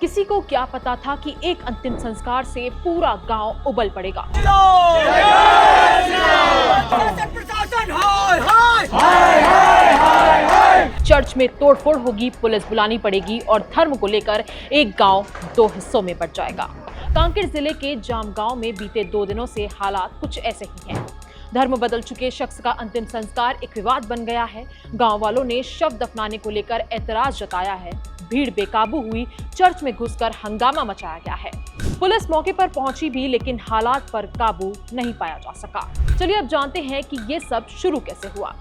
किसी को क्या पता था कि एक अंतिम संस्कार से पूरा गांव उबल पड़ेगा। चर्च में तोड़फोड़ होगी, पुलिस बुलानी पड़ेगी और धर्म को लेकर एक गांव दो हिस्सों में बंट जाएगा। कांकेर जिले के जामगांव में बीते 2 दिनों से हालात कुछ ऐसे ही हैं। धर्म बदल चुके शख्स का अंतिम संस्कार एक विवाद बन गया है। गांव वालों ने शव दफनाने को लेकर ऐतराज जताया है। भीड़ बेकाबू हुई, चर्च में घुसकर हंगामा मचाया गया है। पुलिस मौके पर पहुंची भी, लेकिन हालात पर काबू नहीं पाया जा सका। चलिए अब जानते हैं कि ये सब शुरू कैसे हुआ।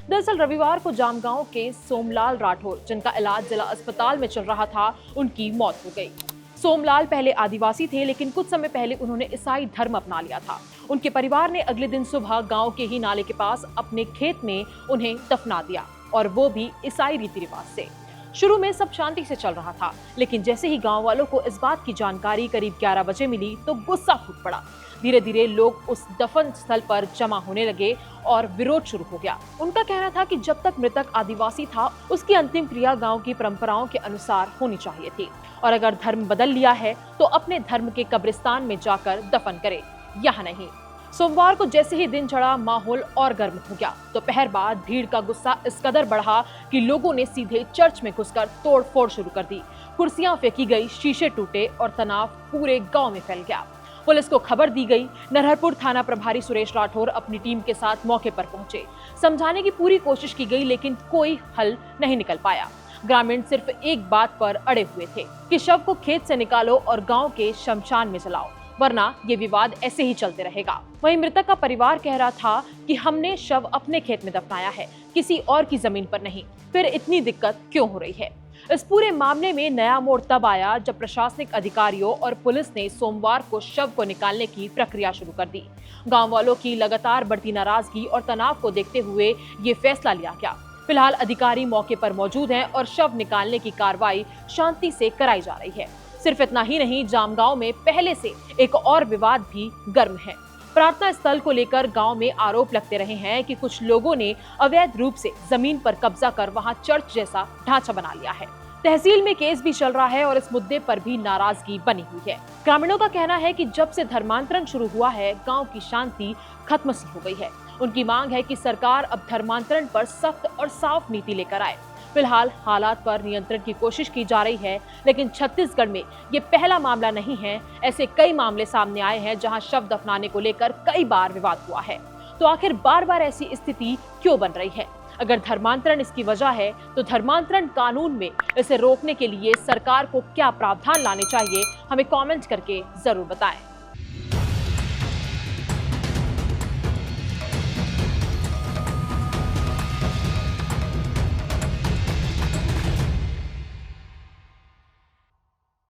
दरअसल रविवार को जामगांव के सोमलाल राठौर, जिनका इलाज जिला अस्पताल में चल रहा था, उनकी मौत हो गई। सोमलाल पहले आदिवासी थे, लेकिन कुछ समय पहले उन्होंने ईसाई धर्म अपना लिया था। उनके परिवार ने अगले दिन सुबह गांव के ही नाले के पास अपने खेत में उन्हें दफना दिया, और वो भी ईसाई रीति रिवाज से। शुरू में सब शांति से चल रहा था, लेकिन जैसे ही गांव वालों को इस बात की जानकारी करीब 11 बजे मिली तो गुस्सा फूट पड़ा। धीरे धीरे लोग उस दफन स्थल पर जमा होने लगे और विरोध शुरू हो गया। उनका कहना था कि जब तक मृतक आदिवासी था, उसकी अंतिम क्रिया गांव की परंपराओं के अनुसार होनी चाहिए थी, और अगर धर्म बदल लिया है तो अपने धर्म के कब्रिस्तान में जाकर दफन करे, यहाँ नहीं। सोमवार को जैसे ही दिन चढ़ा, माहौल और गर्म हो गया। दोपहर बाद भीड़ का गुस्सा इस कदर बढ़ा कि लोगों ने सीधे चर्च में घुसकर तोड़फोड़ शुरू कर दी। कुर्सियां फेंकी गई, शीशे टूटे और तनाव पूरे गांव में फैल गया। पुलिस को खबर दी गई। नरहरपुर थाना प्रभारी सुरेश राठौर अपनी टीम के साथ मौके पर पहुंचे। समझाने की पूरी कोशिश की गई, लेकिन कोई हल नहीं निकल पाया। ग्रामीण सिर्फ एक बात पर अड़े हुए थे कि शव को खेत से निकालो और गांव के शमशान में जलाओ, वरना ये विवाद ऐसे ही चलते रहेगा। वहीं मृतक का परिवार कह रहा था कि हमने शव अपने खेत में दफनाया है, किसी और की जमीन पर नहीं, फिर इतनी दिक्कत क्यों हो रही है। इस पूरे मामले में नया मोड़ तब आया जब प्रशासनिक अधिकारियों और पुलिस ने सोमवार को शव को निकालने की प्रक्रिया शुरू कर दी। गांव वालों की लगातार बढ़ती नाराजगी और तनाव को देखते हुए ये फैसला लिया गया। फिलहाल अधिकारी मौके पर मौजूद हैं और शव निकालने की कार्रवाई शांति से कराई जा रही है। सिर्फ इतना ही नहीं, जामगांव में पहले से एक और विवाद भी गर्म है। प्रार्थना स्थल को लेकर गांव में आरोप लगते रहे हैं कि कुछ लोगों ने अवैध रूप से जमीन पर कब्जा कर वहां चर्च जैसा ढांचा बना लिया है। तहसील में केस भी चल रहा है और इस मुद्दे पर भी नाराजगी बनी हुई है। ग्रामीणों का कहना है कि जब से धर्मांतरण शुरू हुआ है, गांव की शांति खत्म सी हो गई है। उनकी मांग है कि सरकार अब धर्मांतरण पर सख्त और साफ नीति लेकर आए। फिलहाल हालात पर नियंत्रण की कोशिश की जा रही है, लेकिन छत्तीसगढ़ में ये पहला मामला नहीं है। ऐसे कई मामले सामने आए हैं जहां शव दफनाने को लेकर कई बार विवाद हुआ है। तो आखिर बार बार ऐसी स्थिति क्यों बन रही है? अगर धर्मांतरण इसकी वजह है, तो धर्मांतरण कानून में इसे रोकने के लिए सरकार को क्या प्रावधान लाने चाहिए, हमें कमेंट करके जरूर बताएं।